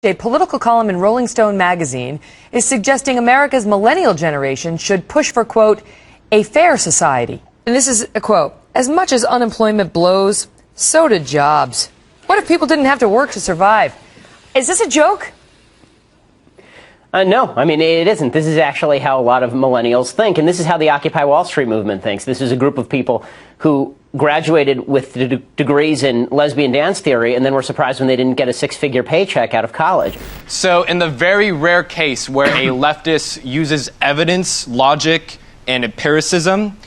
A political column in Rolling Stone magazine is suggesting America's millennial generation should push for, quote, a fair society. And this is a quote. As much as unemployment blows, so do jobs. What if people didn't have to work to survive? Is this a joke? No, I mean, it isn't. This is actually how a lot of millennials think, and this is how the Occupy Wall Street movement thinks. This is a group of people who graduated with degrees in lesbian dance theory and then were surprised when they didn't get a six-figure paycheck out of college. So in the very rare case where a leftist uses evidence, logic, and empiricism,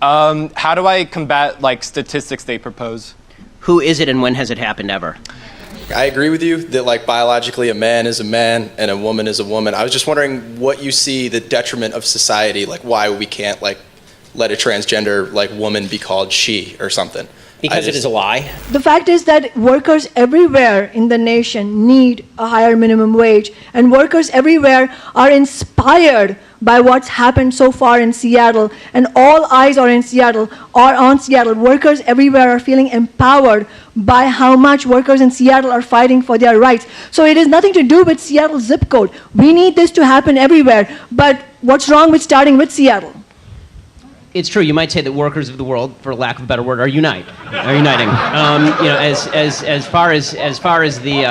how do I combat, like, statistics they propose? Who is it and when has it happened ever? I agree with you that, like, biologically a man is a man and a woman is a woman. I was just wondering what you see the detriment of society, like why we can't, like, let a transgender, like, woman be called she or something. Because it is a lie. The fact is that workers everywhere in the nation need a higher minimum wage, and workers everywhere are inspired by what's happened so far in Seattle, and all eyes are in Seattle, are on Seattle. Workers everywhere are feeling empowered by how much workers in Seattle are fighting for their rights. So it has nothing to do with Seattle zip code. We need this to happen everywhere, but what's wrong with starting with Seattle? It's true. You might say that workers of the world, for lack of a better word, are uniting. As far as the.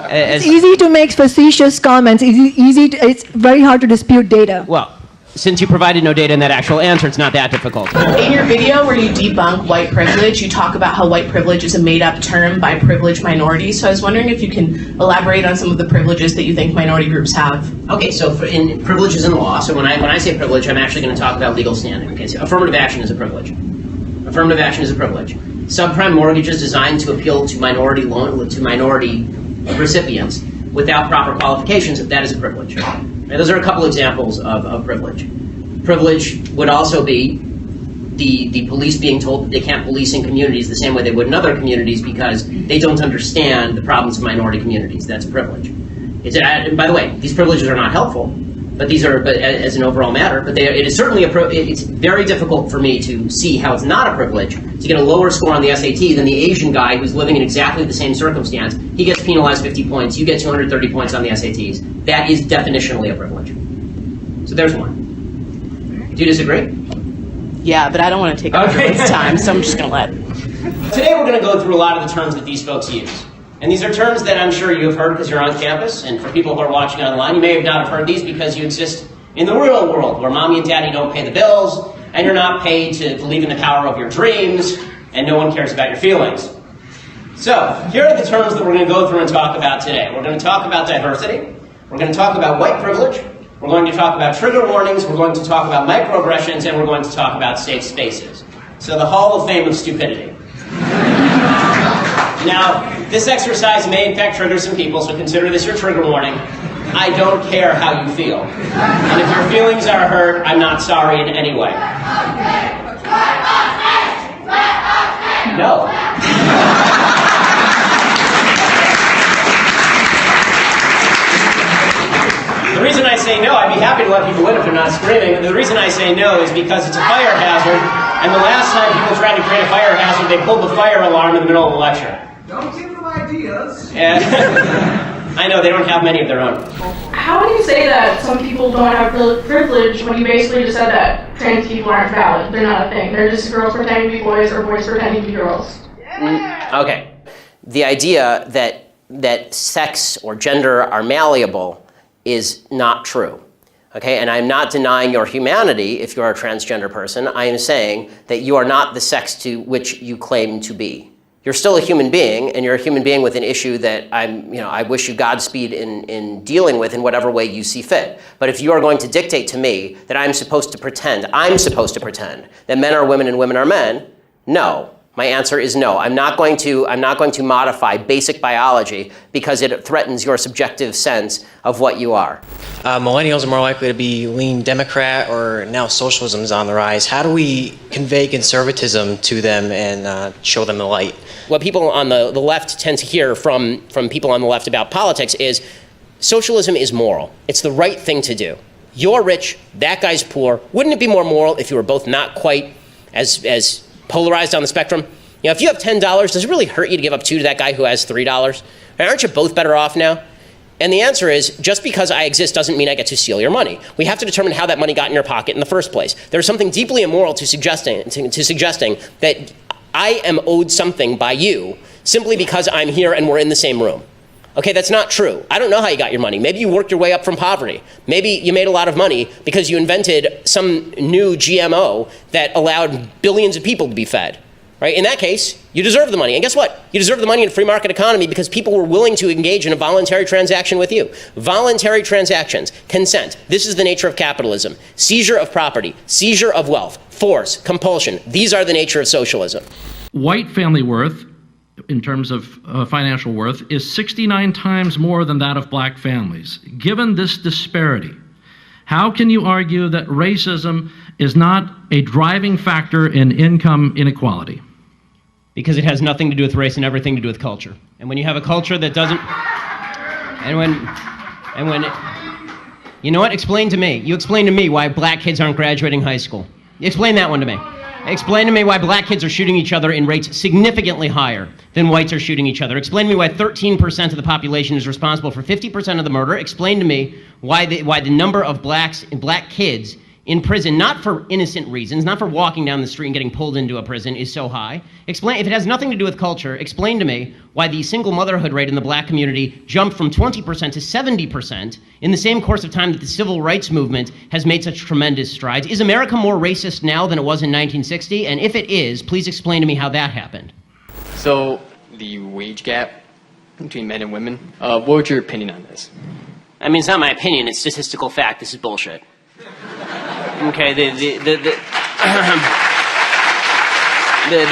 It's easy to make facetious comments. It's very hard to dispute data. Well, since you provided no data in that actual answer, it's not that difficult. In your video where you debunk white privilege, you talk about how white privilege is a made-up term by privileged minorities. So I was wondering if you can elaborate on some of the privileges that you think minority groups have. Okay, so in privileges in the law, so when I say privilege, I'm actually going to talk about legal standing. Okay, so affirmative action is a privilege. Affirmative action is a privilege. Subprime mortgages designed to appeal to minority recipients without proper qualifications, that is a privilege. Now, those are a couple examples of privilege. Privilege would also be the police being told that they can't police in communities the same way they would in other communities because they don't understand the problems of minority communities. That's a privilege. And by the way, these privileges are not helpful, but these are, as an overall matter, but it is certainly it's very difficult for me to see how it's not a privilege to get a lower score on the SAT than the Asian guy who's living in exactly the same circumstance. He gets penalized 50 points, you get 230 points on the SATs. That is definitionally a privilege. So there's one. Do you disagree? Yeah, but I don't want to take up everyone's time, so I'm just going to let. Today we're going to go through a lot of the terms that these folks use. And these are terms that I'm sure you have heard because you're on campus, and for people who are watching online, you may have not have heard these because you exist in the real world where mommy and daddy don't pay the bills, and you're not paid to believe in the power of your dreams, and no one cares about your feelings. So, here are the terms that we're going to go through and talk about today. We're going to talk about diversity, we're going to talk about white privilege, we're going to talk about trigger warnings, we're going to talk about microaggressions, and we're going to talk about safe spaces. So the Hall of Fame of Stupidity. Now, this exercise may in fact trigger some people, so consider this your trigger warning. I don't care how you feel. And if your feelings are hurt, I'm not sorry in any way. No. The reason I say no, I'd be happy to let people in if they're not screaming, the reason I say no is because it's a fire hazard, and the last time people tried to create a fire hazard, they pulled the fire alarm in the middle of the lecture. Don't give them ideas. And I know, they don't have many of their own. How do you say that some people don't have privilege when you basically just said that trans people aren't valid? They're not a thing. They're just girls pretending to be boys or boys pretending to be girls. Okay. The idea that sex or gender are malleable is not true. Okay, and I'm not denying your humanity if you're a transgender person. I am saying that you are not the sex to which you claim to be. You're still a human being, and you're a human being with an issue that I wish you Godspeed in dealing with in whatever way you see fit. But if you are going to dictate to me that I'm supposed to pretend that men are women and women are men, no. My answer is no. I'm not going to modify basic biology because it threatens your subjective sense of what you are. Millennials are more likely to be lean Democrat, or now socialism is on the rise. How do we convey conservatism to them and show them the light? What people on the left tend to hear from people on the left about politics is socialism is moral. It's the right thing to do. You're rich, that guy's poor. Wouldn't it be more moral if you were both not quite as polarized on the spectrum? You know, if you have $10, does it really hurt you to give up $2 to that guy who has $3? Aren't you both better off now? And the answer is, just because I exist doesn't mean I get to steal your money. We have to determine how that money got in your pocket in the first place. There's something deeply immoral to suggesting that I am owed something by you simply because I'm here and we're in the same room. Okay, that's not true. I don't know how you got your money. Maybe you worked your way up from poverty. Maybe you made a lot of money because you invented some new GMO that allowed billions of people to be fed. Right? In that case, you deserve the money. And guess what? You deserve the money in a free market economy because people were willing to engage in a voluntary transaction with you. Voluntary transactions, consent. This is the nature of capitalism. Seizure of property, seizure of wealth, force, compulsion. These are the nature of socialism. White family worth, in terms of financial worth, is 69 times more than that of black families. Given this disparity, how can you argue that racism is not a driving factor in income inequality? Because it has nothing to do with race and everything to do with culture. And when you have a culture that doesn't, you know what? Explain to me. You explain to me why black kids aren't graduating high school. Explain that one to me. Explain to me why black kids are shooting each other in rates significantly higher than whites are shooting each other. Explain to me why 13% of the population is responsible for 50% of the murder. Explain to me why the number of black kids in prison, not for innocent reasons, not for walking down the street and getting pulled into a prison, is so high. Explain, if it has nothing to do with culture, explain to me why the single motherhood rate in the black community jumped from 20% to 70% in the same course of time that the civil rights movement has made such tremendous strides. Is America more racist now than it was in 1960? And if it is, please explain to me how that happened. So, the wage gap between men and women, what would your opinion on this? I mean, it's not my opinion, it's statistical fact. This is bullshit. Okay, the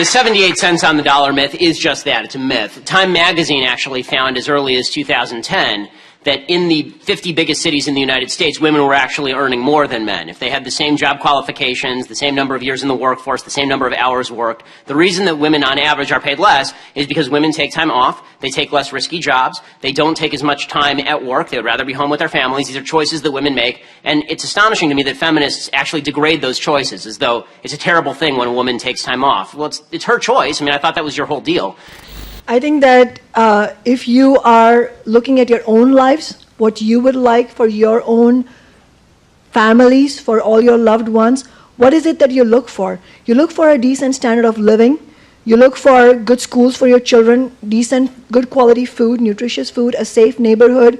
78 cents on the dollar myth is just that. It's a myth. Time magazine actually found as early as 2010 that in the 50 biggest cities in the United States, women were actually earning more than men. If they had the same job qualifications, the same number of years in the workforce, the same number of hours worked, the reason that women on average are paid less is because women take time off, they take less risky jobs, they don't take as much time at work, they would rather be home with their families. These are choices that women make, and it's astonishing to me that feminists actually degrade those choices as though it's a terrible thing when a woman takes time off. Well, it's her choice. I mean, I thought that was your whole deal. I think that if you are looking at your own lives, what you would like for your own families, for all your loved ones, what is it that you look for? You look for a decent standard of living. You look for good schools for your children, decent, good quality food, nutritious food, a safe neighborhood,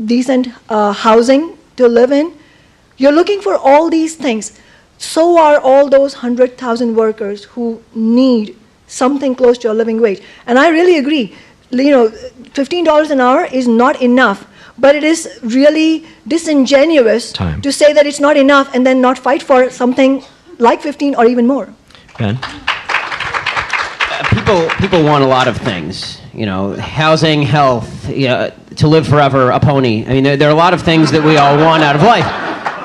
decent housing to live in. You're looking for all these things. So are all those 100,000 workers who need something close to a living wage. And I really agree, you know, $15 an hour is not enough, but it is really disingenuous to say that it's not enough and then not fight for something like 15 or even more. Ben? People want a lot of things, you know, housing, health, you know, to live forever, a pony. I mean, there are a lot of things that we all want out of life.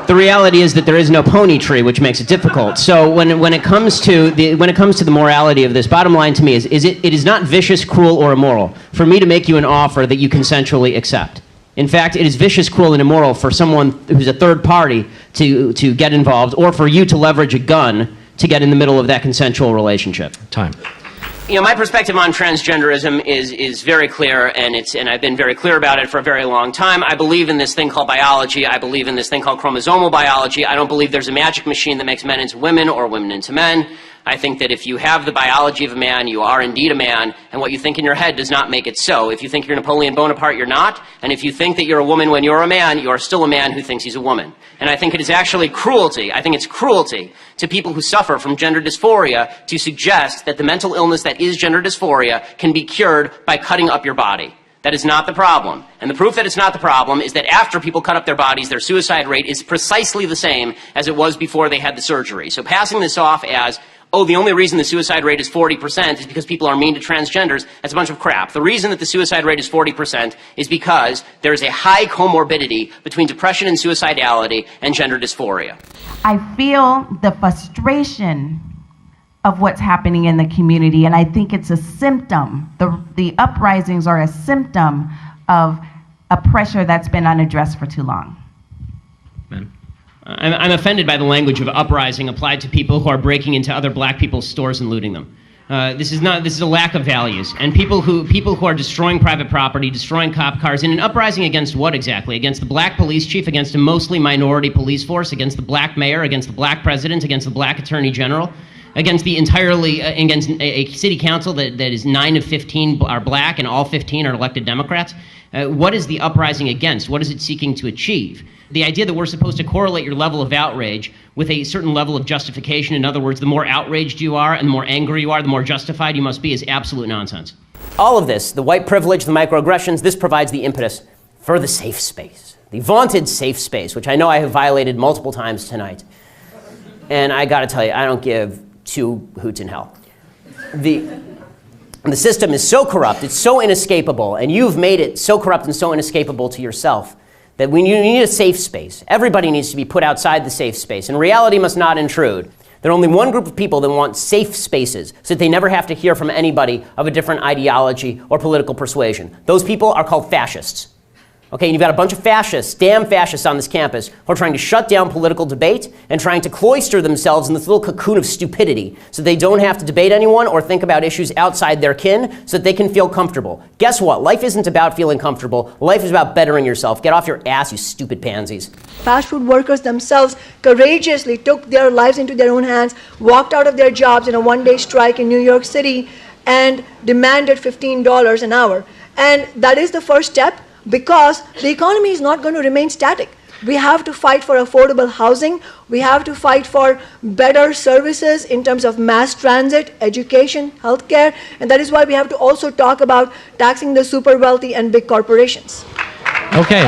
The reality is that there is no pony tree, which makes it difficult. So when it comes to the morality of this, bottom line to me is it is not vicious, cruel, or immoral for me to make you an offer that you consensually accept. In fact, it is vicious, cruel, and immoral for someone who's a third party to get involved, or for you to leverage a gun to get in the middle of that consensual relationship. Time. You know, my perspective on transgenderism is very clear, and I've been very clear about it for a very long time. I believe in this thing called biology. I believe in this thing called chromosomal biology. I don't believe there's a magic machine that makes men into women or women into men. I think that if you have the biology of a man, you are indeed a man, and what you think in your head does not make it so. If you think you're Napoleon Bonaparte, you're not, and if you think that you're a woman when you're a man, you are still a man who thinks he's a woman. And I think it is actually cruelty. I think it's cruelty to people who suffer from gender dysphoria to suggest that the mental illness that is gender dysphoria can be cured by cutting up your body. That is not the problem. And the proof that it's not the problem is that after people cut up their bodies, their suicide rate is precisely the same as it was before they had the surgery. So passing this off as, oh, the only reason the suicide rate is 40% is because people are mean to transgenders, that's a bunch of crap. The reason that the suicide rate is 40% is because there is a high comorbidity between depression and suicidality and gender dysphoria. I feel the frustration of what's happening in the community, and I think it's a symptom. The uprisings are a symptom of a pressure that's been unaddressed for too long. I'm offended by the language of uprising applied to people who are breaking into other black people's stores and looting them. This is a lack of values. And people who are destroying private property, destroying cop cars, in an uprising against what exactly? Against the black police chief, against a mostly minority police force, against the black mayor, against the black president, against the black attorney general, against against a city council that is 9 of 15 are black and all 15 are elected Democrats. What is the uprising against? What is it seeking to achieve? The idea that we're supposed to correlate your level of outrage with a certain level of justification, in other words, the more outraged you are and the more angry you are, the more justified you must be, is absolute nonsense. All of this, the white privilege, the microaggressions, this provides the impetus for the safe space. The vaunted safe space, which I know I have violated multiple times tonight. And I gotta tell you, I don't give two hoots in hell. The system is so corrupt, it's so inescapable, and you've made it so corrupt and so inescapable to yourself that you need a safe space. Everybody needs to be put outside the safe space, and reality must not intrude. There are only one group of people that want safe spaces so that they never have to hear from anybody of a different ideology or political persuasion. Those people are called fascists. Okay, and you've got a bunch of fascists, damn fascists on this campus, who are trying to shut down political debate and trying to cloister themselves in this little cocoon of stupidity so they don't have to debate anyone or think about issues outside their kin so that they can feel comfortable. Guess what? Life isn't about feeling comfortable. Life is about bettering yourself. Get off your ass, you stupid pansies. Fast food workers themselves courageously took their lives into their own hands, walked out of their jobs in a one-day strike in New York City, and demanded $15 an hour. And that is the first step, because the economy is not going to remain static. We have to fight for affordable housing. We have to fight for better services in terms of mass transit, education, healthcare, and that is why we have to also talk about taxing the super wealthy and big corporations. Okay.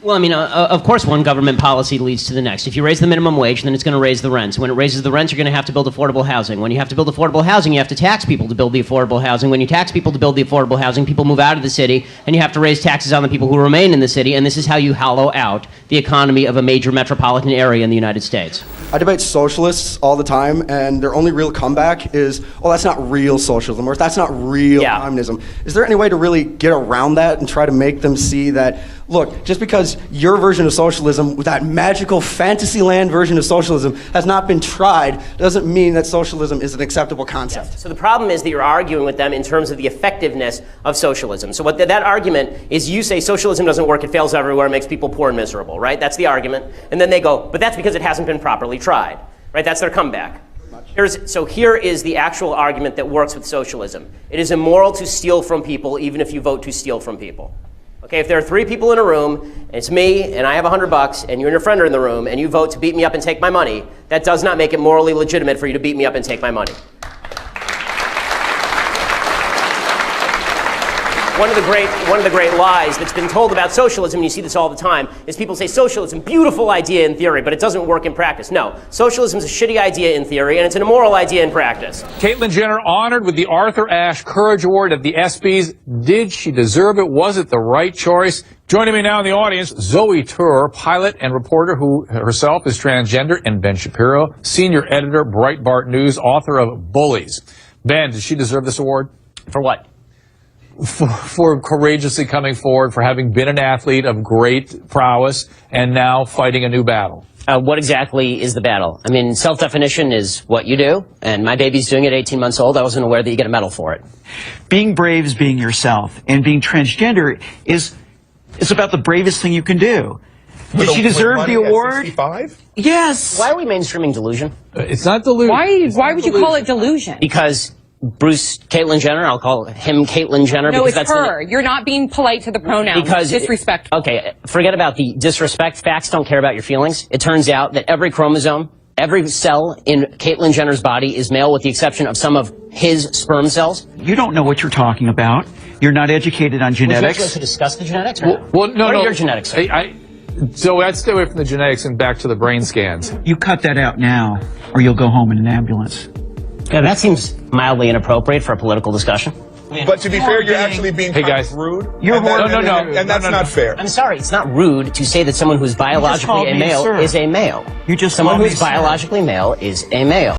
Well, I mean, of course one government policy leads to the next. If you raise the minimum wage, then it's going to raise the rents. When it raises the rents, you're going to have to build affordable housing. When you have to build affordable housing, you have to tax people to build the affordable housing. When you tax people to build the affordable housing, people move out of the city, and you have to raise taxes on the people who remain in the city, and this is how you hollow out the economy of a major metropolitan area in the United States. I debate socialists all the time, and their only real comeback is, oh, that's not real socialism, or that's not real communism. Is there any way to really get around that and try to make them see that, look, just because your version of socialism, that magical fantasy land version of socialism, has not been tried, doesn't mean that socialism is an acceptable concept. Yes. So the problem is that you're arguing with them in terms of the effectiveness of socialism. So what that argument is, you say socialism doesn't work, it fails everywhere, it makes people poor and miserable, right? That's the argument. And then they go, but that's because it hasn't been properly tried, right? That's their comeback. So here is the actual argument that works with socialism. It is immoral to steal from people even if you vote to steal from people. Okay, if there are 3 people in a room, and it's me, and I have $100, and you and your friend are in the room, and you vote to beat me up and take my money, that does not make it morally legitimate for you to beat me up and take my money. One of the great lies that's been told about socialism, and you see this all the time, is people say socialism, beautiful idea in theory, but it doesn't work in practice. No, socialism is a shitty idea in theory, and it's an immoral idea in practice. Caitlyn Jenner honored with the Arthur Ashe Courage Award at the ESPYs. Did she deserve it? Was it the right choice? Joining me now in the audience, Zoe Tur, pilot and reporter who herself is transgender, and Ben Shapiro, senior editor, Breitbart News, author of Bullies. Ben, did she deserve this award? For what? For courageously coming forward, for having been an athlete of great prowess and now fighting a new battle. What exactly is the battle? I mean, self-definition is what you do, and my baby's doing it at 18 months old. I wasn't aware that you get a medal for it. Being brave is being yourself, and being transgender is about the bravest thing you can do. Did she deserve the award? 65? Yes. Why are we mainstreaming delusion? It's not delusion. Why would you call it delusion? Because Caitlyn Jenner, I'll call him Caitlyn Jenner. No, because it's her. You're not being polite to the pronouns. Because disrespectful. Okay, forget about the disrespect. Facts don't care about your feelings. It turns out that every chromosome, every cell in Caitlyn Jenner's body is male with the exception of some of his sperm cells. You don't know what you're talking about. You're not educated on genetics. Would you like to discuss the genetics? No. What are your genetics? So I'd stay away from the genetics and back to the brain scans. You cut that out now, or you'll go home in an ambulance. Yeah, that seems mildly inappropriate for a political discussion. But to be fair, you're actually being rude. You're and that's not fair. I'm sorry, it's not rude to say that someone who's biologically a male is a male. You just someone who's biologically male is a male.